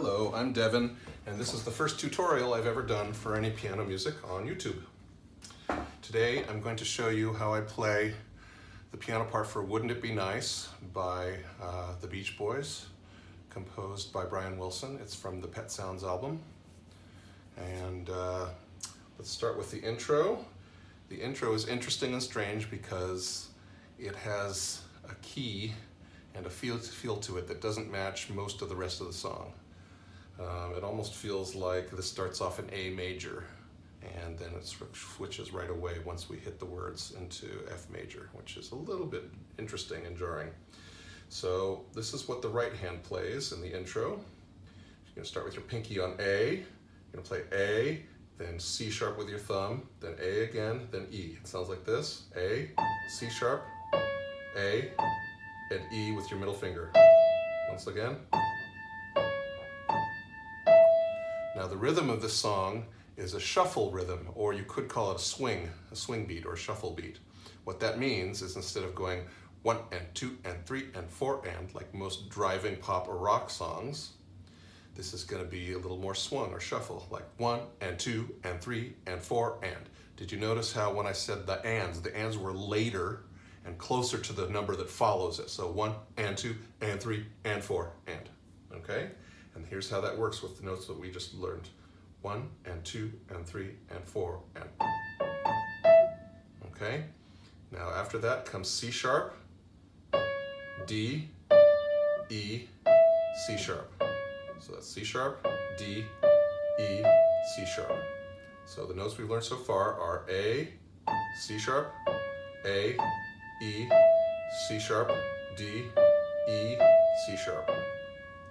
Hello, I'm Devin, and this is the first tutorial I've ever done for any piano music on YouTube. Today I'm going to show you how I play the piano part for Wouldn't It Be Nice by the Beach Boys, composed by Brian Wilson. It's from the Pet Sounds album. And let's start with the intro. The intro is interesting and strange because it has a key and a feel to it that doesn't match most of the rest of the song. It almost feels like this starts off in A major and then it switches right away once we hit the words into F major, which is a little bit interesting and jarring. So this is what the right hand plays in the intro. You're going to start with your pinky on A. You're going to play A, then C sharp with your thumb, then A again, then E. It sounds like this: A, C sharp, A, and E with your middle finger. Once again. Now the rhythm of this song is a shuffle rhythm, or you could call it a swing beat or a shuffle beat. What that means is instead of going 1 and 2 and 3 and 4 and like most driving pop or rock songs, this is going to be a little more swung or shuffle, like 1 and 2 and 3 and 4 and. Did you notice how when I said the ands were later and closer to the number that follows it? So 1 and 2 and 3 and 4 and. Okay? And here's how that works with the notes that we just learned. 1 and 2 and 3 and 4 and. Okay? Now after that comes C sharp, D, E, C sharp. So that's C sharp, D, E, C sharp. So the notes we've learned so far are A, C sharp, A, E, C sharp, D, E, C sharp.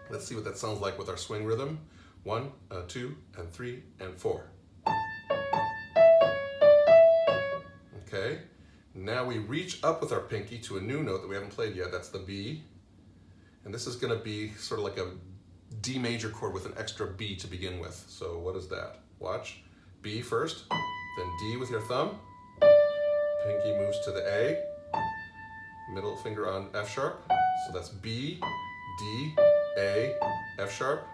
Let's see what that sounds like with our swing rhythm. 1, 2, and 3, and 4. Okay, now we reach up with our pinky to a new note that we haven't played yet. That's the B. And this is going to be sort of like a D major chord with an extra B to begin with. So what is that? Watch. B first, then D with your thumb. Pinky moves to the A. Middle finger on F sharp. So that's B, D, A, F sharp.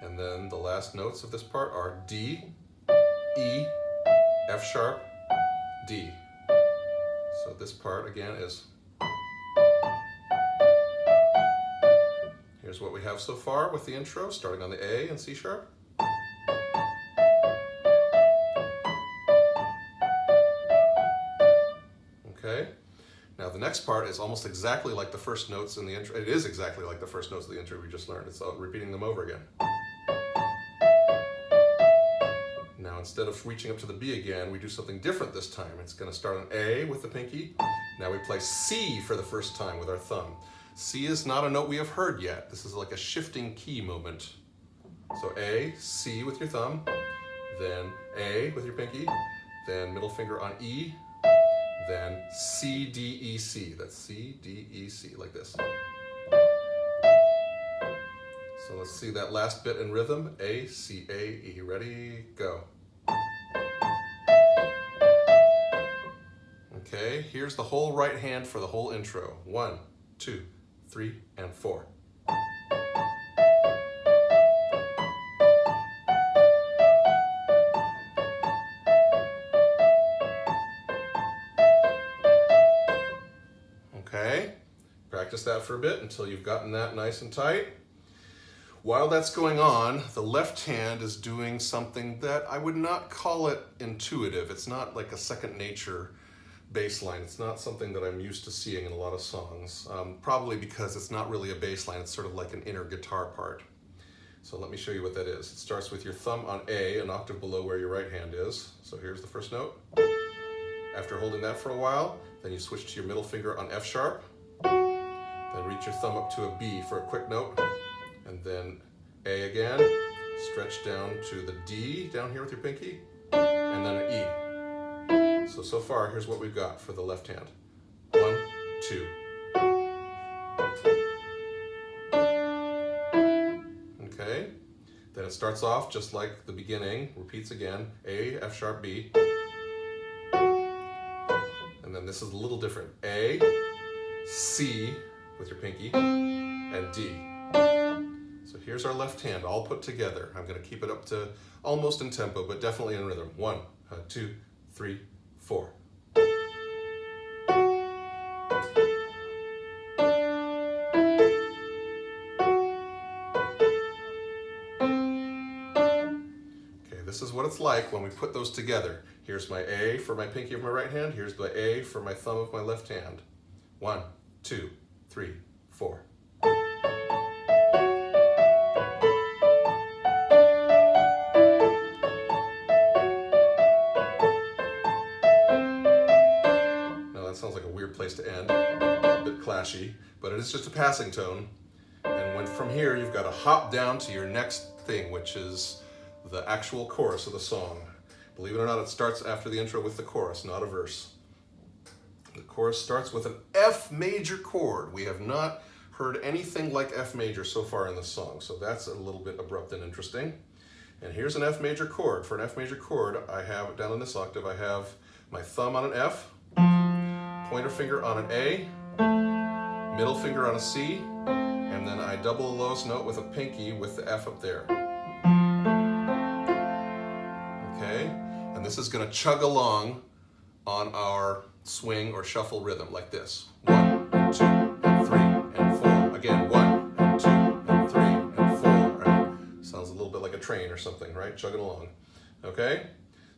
And then the last notes of this part are D, E, F sharp, D. So this part again is. Here's what we have so far with the intro, starting on the A and C sharp. Okay. Now the next part is almost exactly like the first notes in the intro. It is exactly like the first notes of the intro we just learned. It's repeating them over again. Now instead of reaching up to the B again, we do something different this time. It's going to start on A with the pinky. Now we play C for the first time with our thumb. C is not a note we have heard yet. This is like a shifting key moment. So A, C with your thumb, then A with your pinky, then middle finger on E, then C, D, E, C. That's C, D, E, C, like this. So let's see that last bit in rhythm. A, C, A, E. Ready, go. Okay, here's the whole right hand for the whole intro. 1, 2, 3, and 4. Okay, practice that for a bit until you've gotten that nice and tight. While that's going on, the left hand is doing something that I would not call it intuitive. It's not like a second nature bass line. It's not something that I'm used to seeing in a lot of songs, probably because it's not really a bass line. It's sort of like an inner guitar part. So let me show you what that is. It starts with your thumb on A, an octave below where your right hand is. So here's the first note. After holding that for a while, then you switch to your middle finger on F sharp, then reach your thumb up to a B for a quick note, and then A again, stretch down to the D down here with your pinky, and then an E. So far, here's what we've got for the left hand. 1, 2. Okay, then it starts off just like the beginning, repeats again, A, F sharp, B. And then this is a little different. A, C with your pinky, and D. So here's our left hand all put together. I'm going to keep it up to almost in tempo, but definitely in rhythm. 1, 2, 3, 4. This is what it's like when we put those together. Here's my A for my pinky of my right hand. Here's the A for my thumb of my left hand. 1, 2, 3, 4. Now that sounds like a weird place to end, a bit clashy, but it is just a passing tone. And when from here you've got to hop down to your next thing, which is the actual chorus of the song. Believe it or not, it starts after the intro with the chorus, not a verse. The chorus starts with an F major chord. We have not heard anything like F major so far in the song, so that's a little bit abrupt and interesting. And here's an F major chord. For an F major chord, I have, down in this octave, I have my thumb on an F, pointer finger on an A, middle finger on a C, and then I double the lowest note with a pinky with the F up there. Okay, and this is going to chug along on our swing or shuffle rhythm like this. 1, 2, and 3, and 4. Again, 1, and 2, and 3, and 4. Right? Sounds a little bit like a train or something, right? Chugging along. Okay,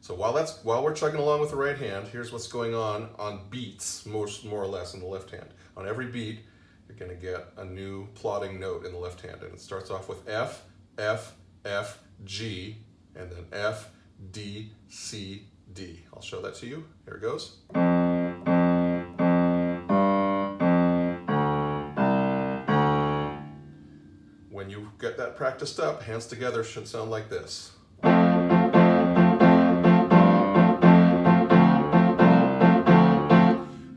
so while we're chugging along with the right hand, here's what's going on beats, more or less, in the left hand. On every beat, you're going to get a new plodding note in the left hand, and it starts off with F, F, F, G, and then F, D, C, D. I'll show that to you. Here it goes. When you get that practiced up, hands together should sound like this.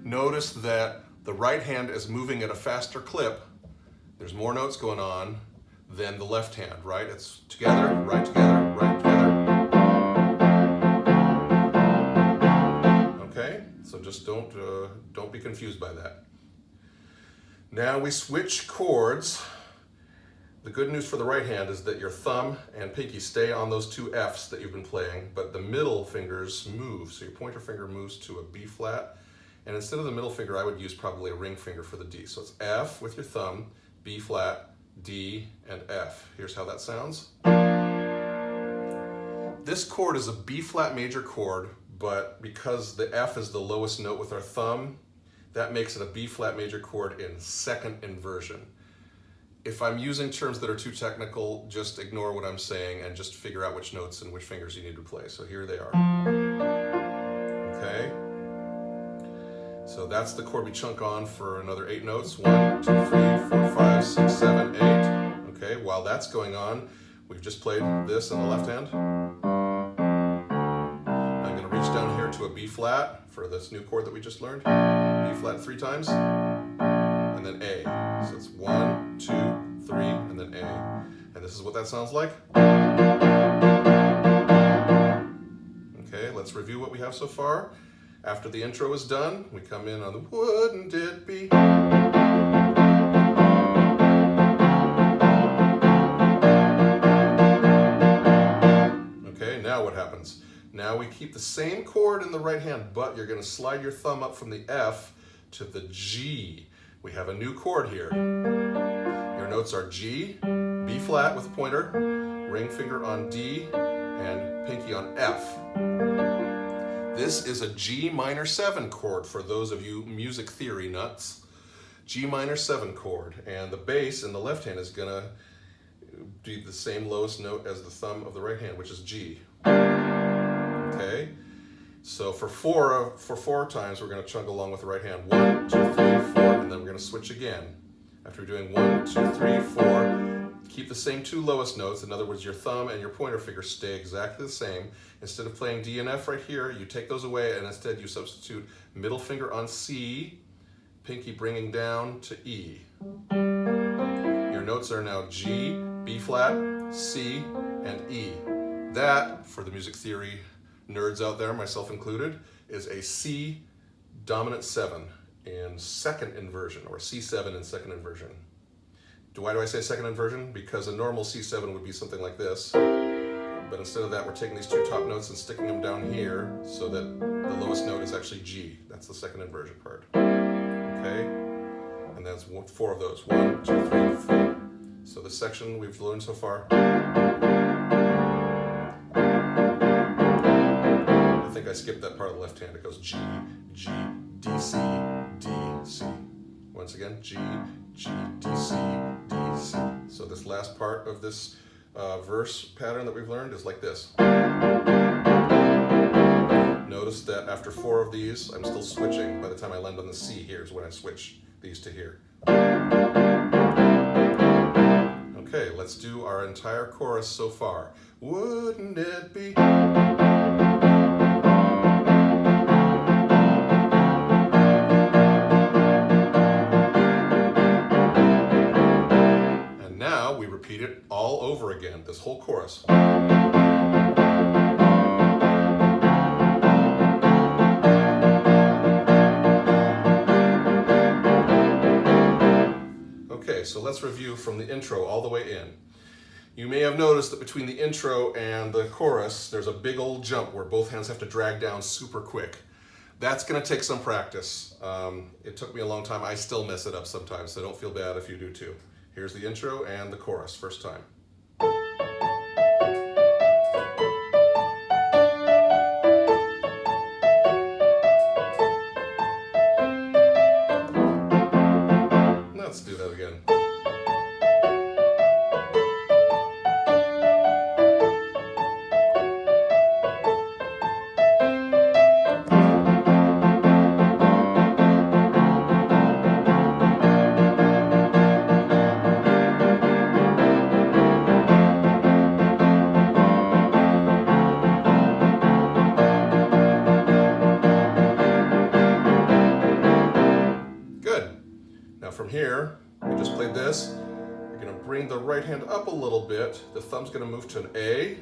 Notice that the right hand is moving at a faster clip. There's more notes going on than the left hand, right? It's together, right together, right together. Okay, so just don't be confused by that. Now we switch chords. The good news for the right hand is that your thumb and pinky stay on those two Fs that you've been playing, but the middle fingers move. So your pointer finger moves to a B flat, and instead of the middle finger, I would use probably a ring finger for the D. So it's F with your thumb, B flat, D, and F. Here's how that sounds. This chord is a B flat major chord, but because the F is the lowest note with our thumb, that makes it a B flat major chord in second inversion. If I'm using terms that are too technical, just ignore what I'm saying and just figure out which notes and which fingers you need to play. So here they are. Okay? So that's the chord we chunk on for another 8 notes. 1, 2, 3, 4, 5, 6, 7, 8. Okay, while that's going on, we've just played this on the left hand. I'm going to reach down here to a B flat for this new chord that we just learned. B flat 3 times, and then A. So it's 1, 2, 3, and then A. And this is what that sounds like. Okay, let's review what we have so far. After the intro is done, we come in on the Wouldn't It Be? Okay, now what happens? Now we keep the same chord in the right hand, but you're going to slide your thumb up from the F to the G. We have a new chord here. Your notes are G, B flat with a pointer, ring finger on D, and pinky on F. This is a G minor 7 chord for those of you music theory nuts. G minor 7 chord, and the bass in the left hand is gonna be the same lowest note as the thumb of the right hand, which is G. Okay, so for four times we're gonna chug along with the right hand. 1, 2, 3, 4, and then we're gonna switch again. After doing 1, 2, 3, 4. Keep the same 2 lowest notes. In other words, your thumb and your pointer finger stay exactly the same. Instead of playing D and F right here, you take those away and instead you substitute middle finger on C, pinky bringing down to E. Your notes are now G, B flat, C, and E. That, for the music theory nerds out there, myself included, is a C dominant 7 in second inversion, or C7 in second inversion. Why do I say second inversion? Because a normal C7 would be something like this. But instead of that, we're taking these two top notes and sticking them down here so that the lowest note is actually G. That's the second inversion part. Okay? And that's 4 of those. 1, 2, 3, 4. So the section we've learned so far. I think I skipped that part of the left hand. It goes G, G, D, C, D, C. Once again, G, G, D, C, D, C. So this last part of this verse pattern that we've learned is like this. Notice that after 4 of these, I'm still switching. By the time I land on the C, here's when I switch these to here. Okay, let's do our entire chorus so far. Wouldn't it be? And now we repeat it all over again, this whole chorus. Okay, so let's review from the intro all the way in. You may have noticed that between the intro and the chorus, there's a big old jump where both hands have to drag down super quick. That's going to take some practice. It took me a long time. I still mess it up sometimes, so don't feel bad if you do too. Here's the intro and the chorus, first time. Let's do that again. From here, we just played this. You're going to bring the right hand up a little bit. The thumb's going to move to an A,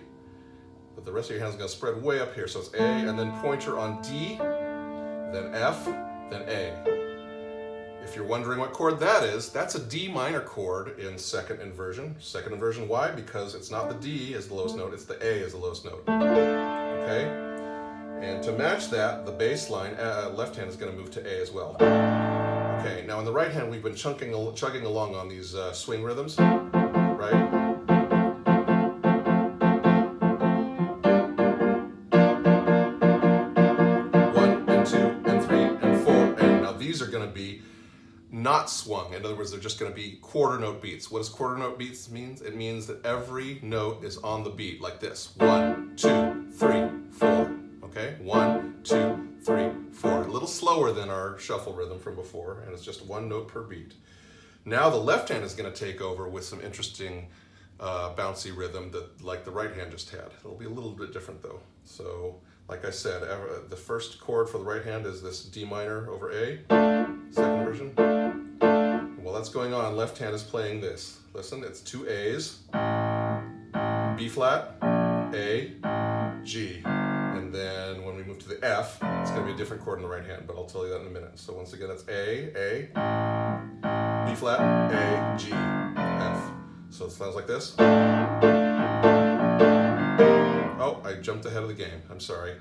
but the rest of your hand's going to spread way up here. So it's A, and then pointer on D, then F, then A. If you're wondering what chord that is, that's a D minor chord in second inversion. Second inversion, why? Because it's not the D as the lowest note, it's the A as the lowest note. Okay? And to match that, the bass line, left hand is going to move to A as well. Okay, now in the right hand, we've been chugging along on these swing rhythms, right? One, and 2, and 3, and 4, and now these are going to be not swung. In other words, they're just going to be quarter note beats. What does quarter note beats mean? It means that every note is on the beat, like this. 1, 2, 3, 4. Okay, 1, 2, 3, 4. A little slower than our shuffle rhythm from before, and it's just 1 note per beat. Now the left hand is going to take over with some interesting bouncy rhythm that, like the right hand just had. It'll be a little bit different though. So, like I said, the first chord for the right hand is this D minor over A, second version. While that's going on, left hand is playing this. Listen, it's 2 A's, B flat, A, G. And then when we move to the F, it's going to be a different chord in the right hand, but I'll tell you that in a minute. So once again, that's A, B flat, A, G, F. So it sounds like this. Oh, I jumped ahead of the game. I'm sorry.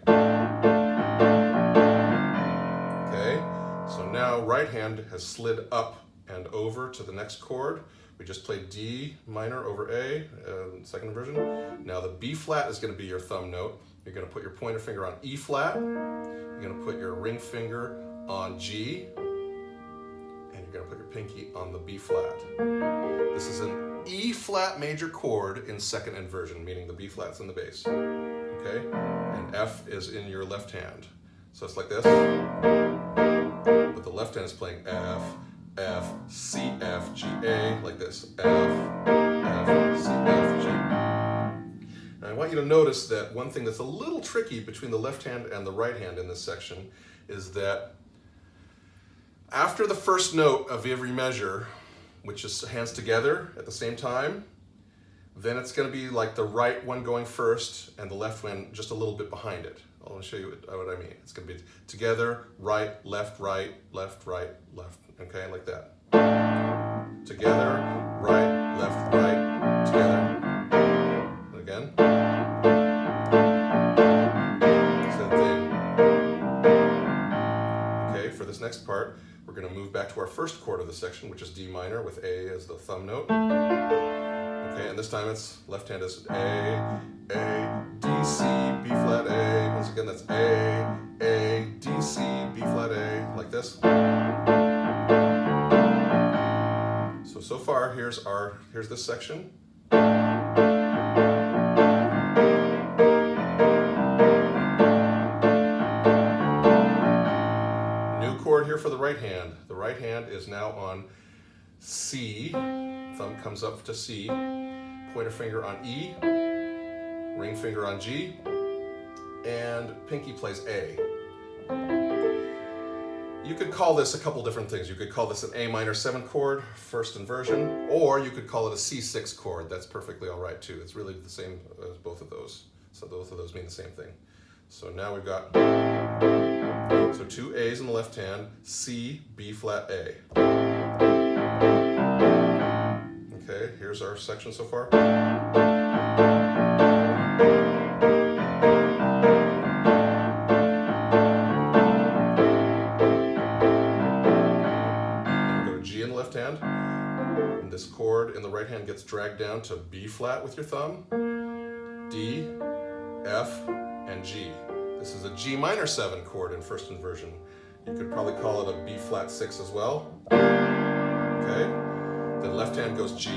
Okay, so now right hand has slid up and over to the next chord. We just played D minor over A, second inversion. Now the B flat is going to be your thumb note. You're going to put your pointer finger on E flat, you're going to put your ring finger on G, and you're going to put your pinky on the B flat. This is an E flat major chord in second inversion, meaning the B flat's in the bass. Okay? And F is in your left hand. So it's like this. But the left hand is playing F, F, C, F, G, A, like this. F, F, C, F, G. And I want you to notice that one thing that's a little tricky between the left hand and the right hand in this section is that after the first note of every measure, which is hands together at the same time, then it's going to be like the right one going first and the left one just a little bit behind it. I'll show you what I mean. It's going to be together, right, left, right, left, right, left. Okay, like that. together, right, left, right, together. And again. Same thing. Okay, for this next part, we're going to move back to our first chord of the section, which is D minor with A as the thumb note. Okay, and this time it's left hand is A, D, C, B flat A. Once again, that's A, D, C, B flat A, like this. So far, here's this section. New chord here for the right hand. The right hand is now on C. Thumb comes up to C. Pointer finger on E. Ring finger on G. And pinky plays A. You could call this a couple different things. You could call this an A minor 7 chord, first inversion, or you could call it a C6 chord. That's perfectly all right too. It's really the same as both of those. So both of those mean the same thing. So now we've got, so 2 A's in the left hand, C, B flat A. Okay, here's our section so far. Hand, and this chord in the right hand gets dragged down to B flat with your thumb, D, F, and G. This is a G minor 7 chord in first inversion. You could probably call it a B flat 6 as well. Okay, then left hand goes G,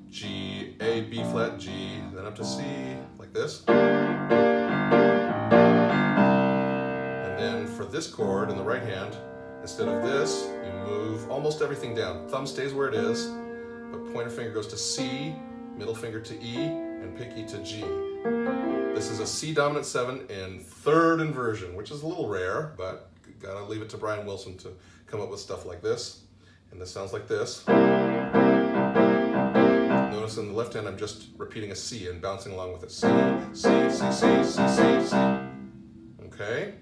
G, A, B flat, G, then up to C, like this. And then for this chord in the right hand, instead of this, you move almost everything down. Thumb stays where it is, but pointer finger goes to C, middle finger to E, and pinky to G. This is a C dominant 7 in third inversion, which is a little rare, but gotta leave it to Brian Wilson to come up with stuff like this. And this sounds like this. Notice in the left hand, I'm just repeating a C and bouncing along with it. C, C, C, C, C, C, C. Okay.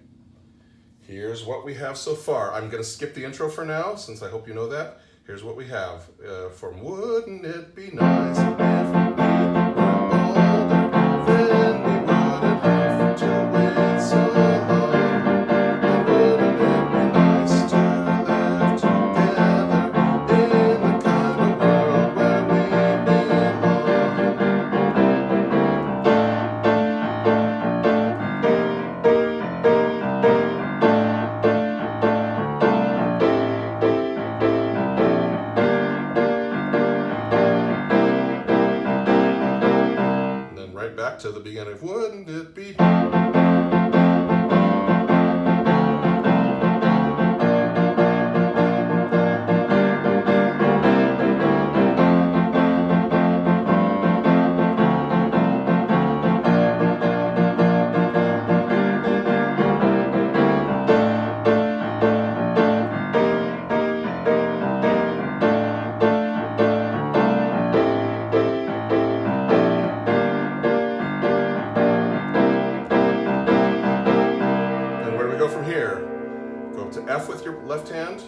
Here's what we have so far. I'm going to skip the intro for now, since I hope you know that. Here's what we have from Wouldn't It Be Nice If We Were Older, Then We Wouldn't Have to Wait So Long. And wouldn't it be nice to live together in the kind of world where we back to the beginning of Wouldn't It Be? From here, go up to F with your left hand,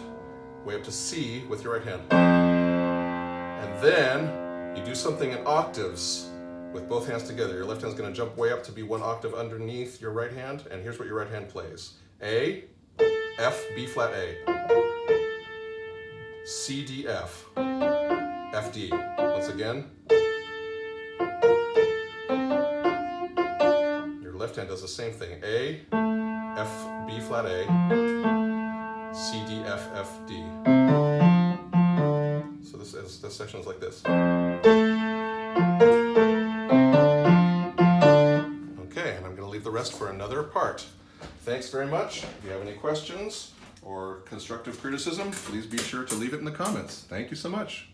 way up to C with your right hand. And then you do something in octaves with both hands together. Your left hand's going to jump way up to be 1 octave underneath your right hand, and here's what your right hand plays. A, F, B flat A. C, D, F. F, D. Once again. Your left hand does the same thing. A, F, B flat A, C, D, F, F, D. So this section is like this. Okay, and I'm going to leave the rest for another part. Thanks very much. If you have any questions or constructive criticism, please be sure to leave it in the comments. Thank you so much.